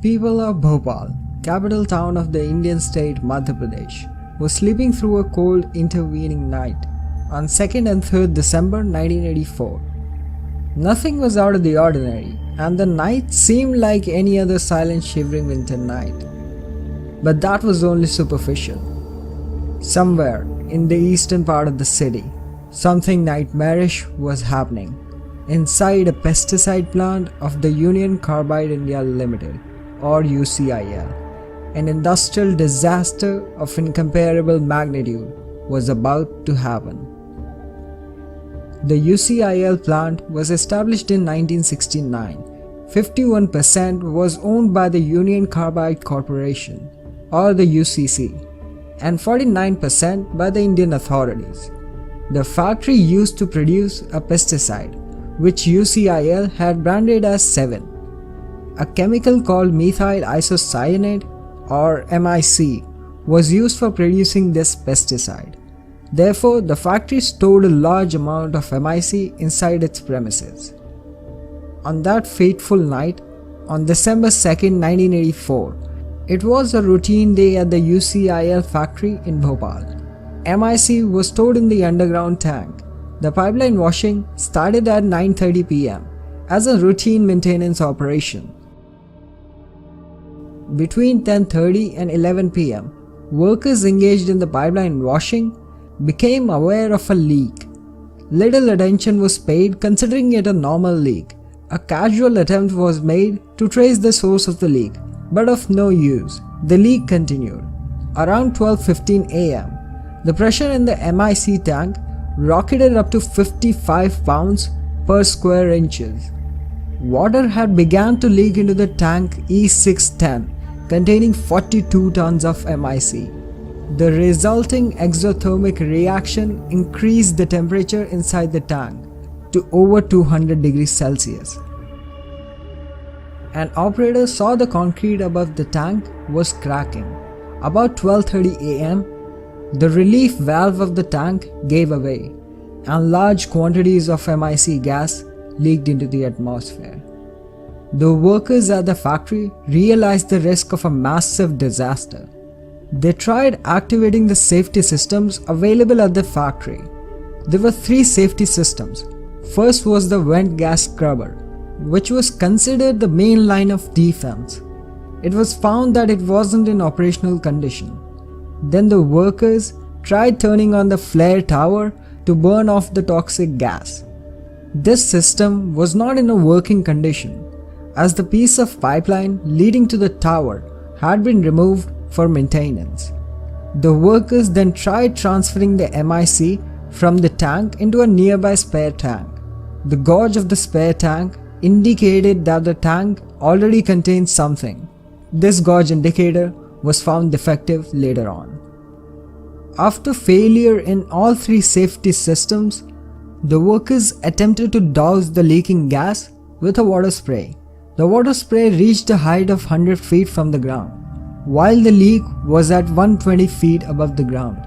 People of Bhopal, capital town of the Indian state Madhya Pradesh, were sleeping through a cold intervening night on 2nd and 3rd December 1984. Nothing was out of the ordinary, and the night seemed like any other silent shivering winter night. But that was only superficial. Somewhere in the eastern part of the city, something nightmarish was happening inside a pesticide plant of the Union Carbide India Limited, or UCIL. An industrial disaster of incomparable magnitude was about to happen. The UCIL plant was established in 1969. 51% was owned by the Union Carbide Corporation, or the UCC, and 49% by the Indian authorities. The factory used to produce a pesticide, which UCIL had branded as 7. A chemical called methyl isocyanate, or MIC, was used for producing this pesticide. Therefore, the factory stored a large amount of MIC inside its premises. On that fateful night, on December 2nd, 1984, it was a routine day at the UCIL factory in Bhopal. MIC was stored in the underground tank. The pipeline washing started at 9:30 p.m. as a routine maintenance operation. Between 10:30 and 11 p.m., workers engaged in the pipeline washing became aware of a leak. Little attention was paid considering it a normal leak. A casual attempt was made to trace the source of the leak, but of no use. The leak continued. Around 12:15 a.m., the pressure in the MIC tank rocketed up to 55 pounds per square inches. Water had begun to leak into the tank E610, containing 42 tons of MIC. The resulting exothermic reaction increased the temperature inside the tank to over 200 degrees Celsius. An operator saw the concrete above the tank was cracking. About 12:30 a.m., the relief valve of the tank gave away, and large quantities of MIC gas leaked into the atmosphere. The workers at the factory realized the risk of a massive disaster. They tried activating the safety systems available at the factory. There were 3 safety systems. First was the vent gas scrubber, which was considered the main line of defense. It was found that it wasn't in operational condition. Then the workers tried turning on the flare tower to burn off the toxic gas. This system was not in a working condition, as the piece of pipeline leading to the tower had been removed for maintenance. The workers then tried transferring the MIC from the tank into a nearby spare tank. The gauge of the spare tank indicated that the tank already contained something. This gauge indicator was found defective later on. After failure in all 3 safety systems, the workers attempted to douse the leaking gas with a water spray. The water spray reached a height of 100 feet from the ground, while the leak was at 120 feet above the ground.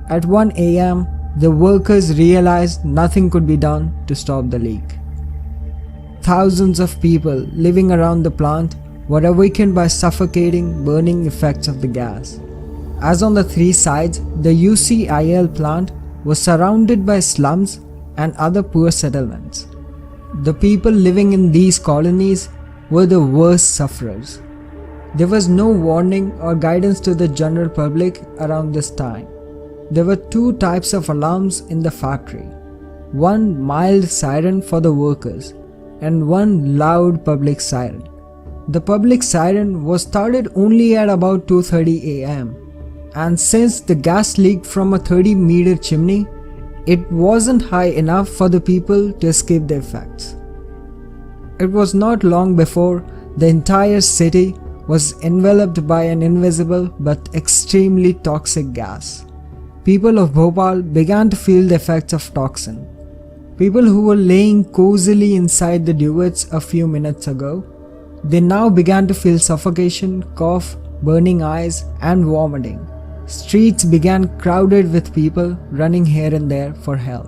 At 1 a.m., the workers realized nothing could be done to stop the leak. Thousands of people living around the plant were awakened by suffocating, burning effects of the gas. As on the 3 sides, the UCIL plant was surrounded by slums and other poor settlements. The people living in these colonies were the worst sufferers. There was no warning or guidance to the general public around this time. There were 2 types of alarms in the factory. One mild siren for the workers and one loud public siren. The public siren was started only at about 2:30 a.m. and since the gas leaked from a 30-meter chimney, it wasn't high enough for the people to escape the effects. It was not long before the entire city was enveloped by an invisible but extremely toxic gas. People of Bhopal began to feel the effects of toxin. People who were laying cozily inside the duvets a few minutes ago, they now began to feel suffocation, cough, burning eyes, and vomiting. Streets began crowded with people running here and there for help.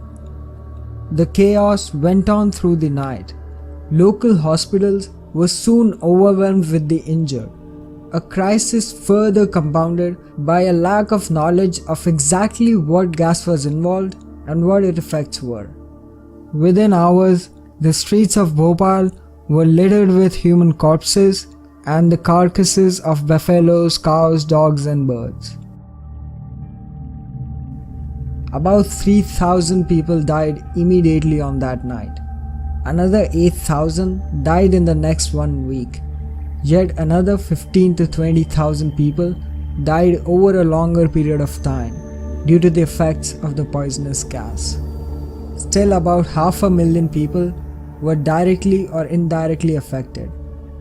The chaos went on through the night. Local hospitals was soon overwhelmed with the injured, a crisis further compounded by a lack of knowledge of exactly what gas was involved and what its effects were. Within hours, the streets of Bhopal were littered with human corpses and the carcasses of buffaloes, cows, dogs and birds. About 3,000 people died immediately on that night. Another 8,000 died in the next 1 week. Yet another 15 to 20,000 people died over a longer period of time due to the effects of the poisonous gas. Still, about 500,000 people were directly or indirectly affected,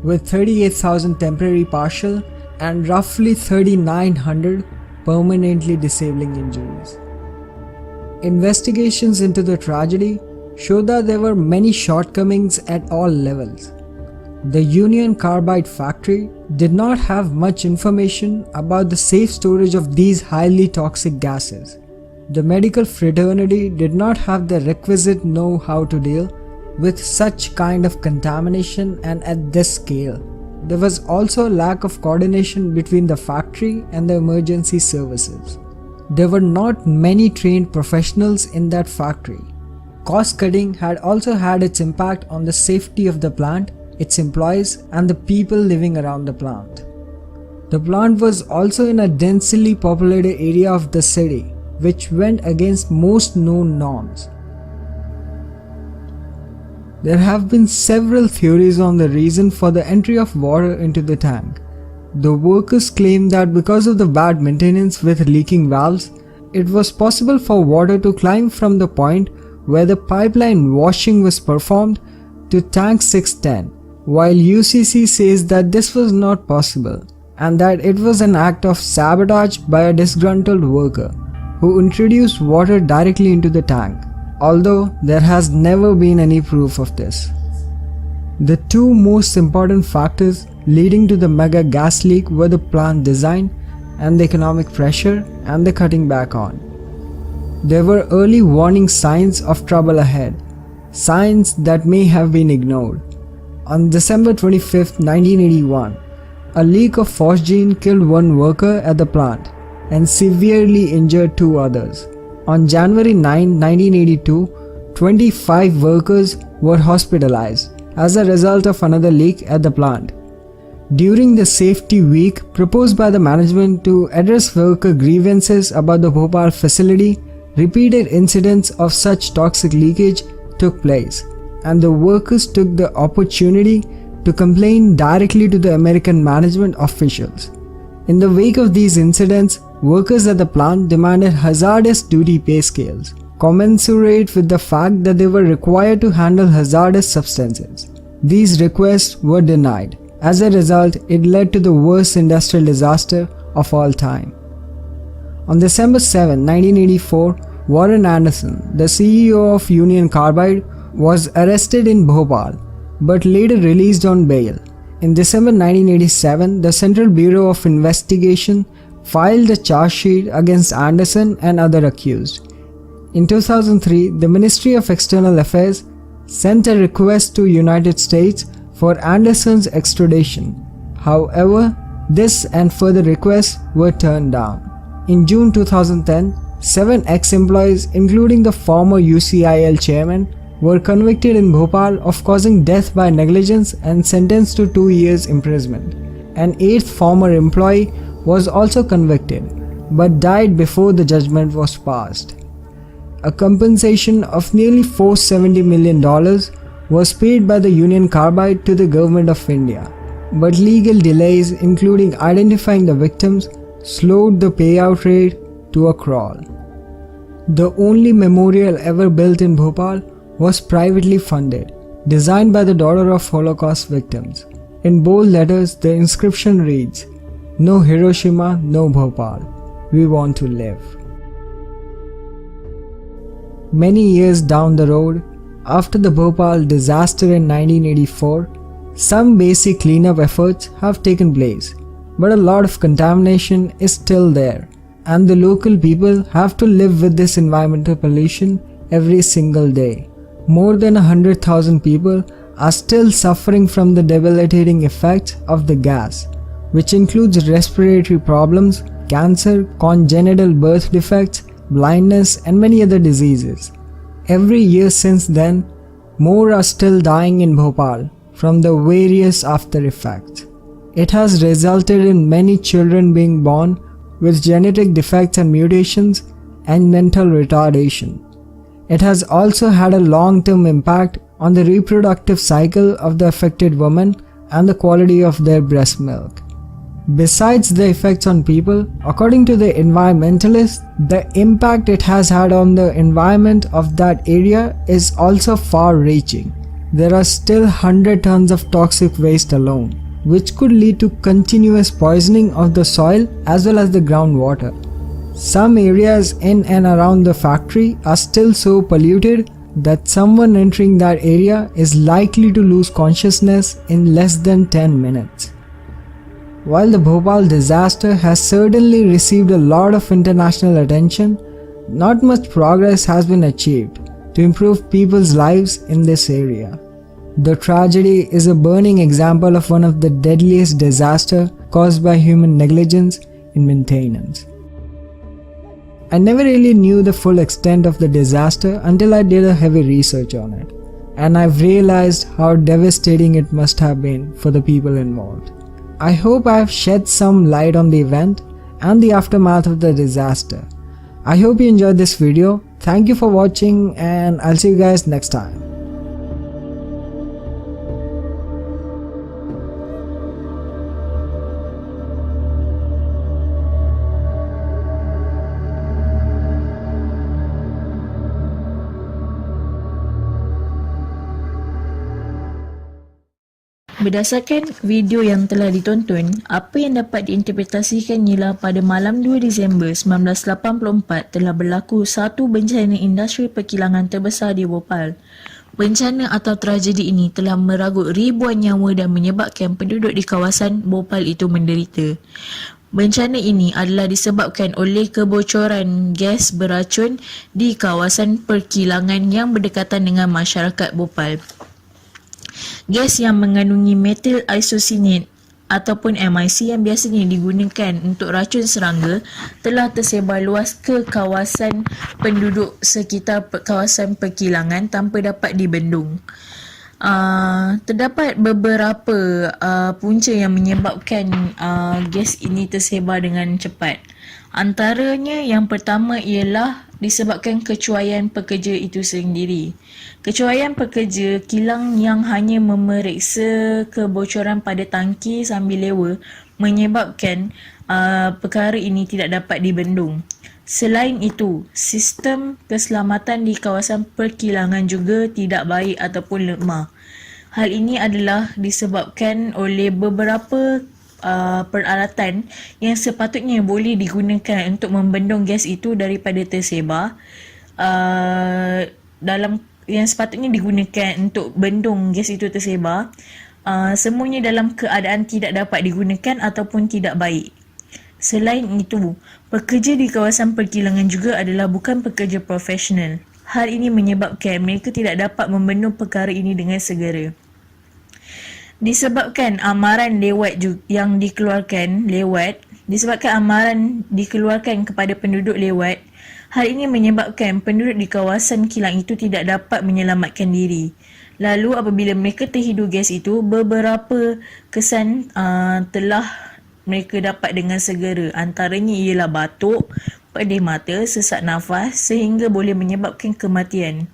with 38,000 temporary partial and roughly 3,900 permanently disabling injuries. Investigations into the tragedy show that there were many shortcomings at all levels. The Union Carbide factory did not have much information about the safe storage of these highly toxic gases. The medical fraternity did not have the requisite know-how to deal with such kind of contamination and at this scale. There was also a lack of coordination between the factory and the emergency services. There were not many trained professionals in that factory. Cost cutting had also had its impact on the safety of the plant, its employees, and the people living around the plant. The plant was also in a densely populated area of the city, which went against most known norms. There have been several theories on the reason for the entry of water into the tank. The workers claim that because of the bad maintenance with leaking valves, it was possible for water to climb from the point where the pipeline washing was performed to tank 610, while UCC says that this was not possible and that it was an act of sabotage by a disgruntled worker who introduced water directly into the tank, although there has never been any proof of this. The two most important factors leading to the mega gas leak were the plant design and the economic pressure and the cutting back on. There were early warning signs of trouble ahead, signs that may have been ignored. On December 25, 1981, a leak of phosgene killed one worker at the plant and severely injured 2 others. On January 9, 1982, 25 workers were hospitalized as a result of another leak at the plant. During the safety week proposed by the management to address worker grievances about the Bhopal facility, repeated incidents of such toxic leakage took place, and the workers took the opportunity to complain directly to the American management officials. In the wake of these incidents, workers at the plant demanded hazardous duty pay scales, commensurate with the fact that they were required to handle hazardous substances. These requests were denied. As a result, it led to the worst industrial disaster of all time. On December 7, 1984, Warren Anderson, the CEO of Union Carbide, was arrested in Bhopal, but later released on bail. In December 1987, the Central Bureau of Investigation filed a charge sheet against Anderson and other accused. In 2003, the Ministry of External Affairs sent a request to United States for Anderson's extradition. However, this and further requests were turned down. In June 2010, 7 ex-employees, including the former UCIL chairman, were convicted in Bhopal of causing death by negligence and sentenced to 2 years imprisonment. An 8th former employee was also convicted, but died before the judgment was passed. A compensation of nearly $470 million was paid by the Union Carbide to the Government of India, but legal delays, including identifying the victims, slowed the payout rate to a crawl. The only memorial ever built in Bhopal was privately funded, designed by the daughter of Holocaust victims. In bold letters, the inscription reads, "No Hiroshima, no Bhopal. We want to live." Many years down the road, after the Bhopal disaster in 1984, some basic cleanup efforts have taken place, but a lot of contamination is still there, and the local people have to live with this environmental pollution every single day. More than 100,000 people are still suffering from the debilitating effects of the gas, which includes respiratory problems, cancer, congenital birth defects, blindness, and many other diseases. Every year since then, more are still dying in Bhopal from the various after effects. It has resulted in many children being born with genetic defects and mutations and mental retardation. It has also had a long-term impact on the reproductive cycle of the affected woman and the quality of their breast milk. Besides the effects on people, according to the environmentalists, the impact it has had on the environment of that area is also far-reaching. There are still 100 tons of toxic waste alone, which could lead to continuous poisoning of the soil as well as the groundwater. Some areas in and around the factory are still so polluted that someone entering that area is likely to lose consciousness in less than 10 minutes. While the Bhopal disaster has certainly received a lot of international attention, not much progress has been achieved to improve people's lives in this area. The tragedy is a burning example of one of the deadliest disasters caused by human negligence in maintenance. I never really knew the full extent of the disaster until I did a heavy research on it, and I've realized how devastating it must have been for the people involved. I hope I have shed some light on the event and the aftermath of the disaster. I hope you enjoyed this video. Thank you for watching, and I'll see you guys next time. Berdasarkan video yang telah ditonton, apa yang dapat diinterpretasikan ialah pada malam 2 Disember 1984 telah berlaku satu bencana industri perkilangan terbesar di Bhopal. Bencana atau tragedi ini telah meragut ribuan nyawa dan menyebabkan penduduk di kawasan Bhopal itu menderita. Bencana ini adalah disebabkan oleh kebocoran gas beracun di kawasan perkilangan yang berdekatan dengan masyarakat Bhopal. Gas yang mengandungi metil isocyanate ataupun MIC yang biasanya digunakan untuk racun serangga telah tersebar luas ke kawasan penduduk sekitar kawasan perkilangan tanpa dapat dibendung. Terdapat beberapa punca yang menyebabkan gas ini tersebar dengan cepat. Antaranya yang pertama ialah disebabkan kecuaian pekerja itu sendiri. Kecuaian pekerja kilang yang hanya memeriksa kebocoran pada tangki sambil lewa menyebabkan perkara ini tidak dapat dibendung. Selain itu, sistem keselamatan di kawasan perkilangan juga tidak baik ataupun lemah. Hal ini adalah disebabkan oleh beberapa peralatan yang sepatutnya boleh digunakan untuk membendung gas itu daripada tersebar yang sepatutnya digunakan untuk bendung gas itu tersebar, semuanya dalam keadaan tidak dapat digunakan ataupun tidak baik. Selain itu, pekerja di kawasan perkilangan juga adalah bukan pekerja profesional. Hal ini menyebabkan mereka tidak dapat membendung perkara ini dengan segera. Disebabkan amaran dikeluarkan kepada penduduk lewat, hal ini menyebabkan penduduk di kawasan kilang itu tidak dapat menyelamatkan diri. Lalu apabila mereka terhidu gas itu, beberapa kesan telah mereka dapat dengan segera. Antaranya ialah batuk, pedih mata, sesak nafas sehingga boleh menyebabkan kematian.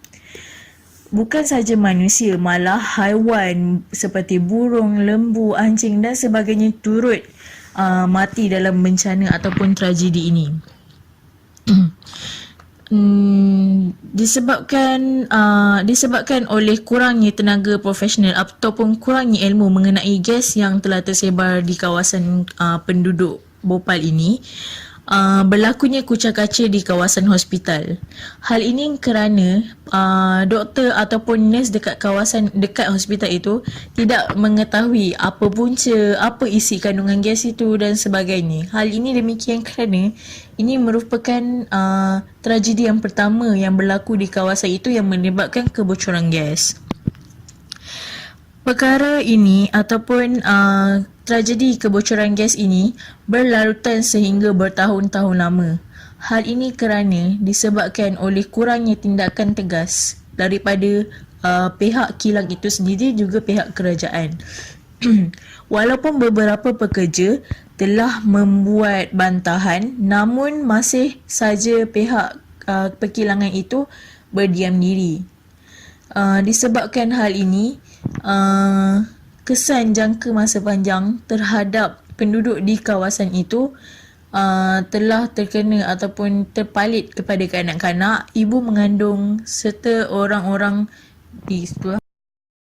Bukan sahaja manusia, malah haiwan seperti burung, lembu, anjing dan sebagainya turut mati dalam bencana ataupun tragedi ini. Disebabkan oleh kurangnya tenaga profesional ataupun kurangnya ilmu mengenai gas yang telah tersebar di kawasan penduduk Bhopal ini, berlakunya kucak-kacir di kawasan hospital. Hal ini kerana doktor ataupun nurse dekat hospital itu tidak mengetahui apa punca, apa isi kandungan gas itu dan sebagainya. Hal ini demikian kerana ini merupakan tragedi yang pertama yang berlaku di kawasan itu yang menyebabkan kebocoran gas. Perkara ini ataupun tragedi kebocoran gas ini berlarutan sehingga bertahun-tahun lama. Hal ini kerana disebabkan oleh kurangnya tindakan tegas daripada pihak kilang itu sendiri juga pihak kerajaan. Walaupun beberapa pekerja telah membuat bantahan, namun masih saja pihak perkilangan itu berdiam diri. Disebabkan hal ini, kesan jangka masa panjang terhadap penduduk di kawasan itu telah terkena ataupun terpalit kepada kanak-kanak, ibu mengandung serta orang-orang di sekolah.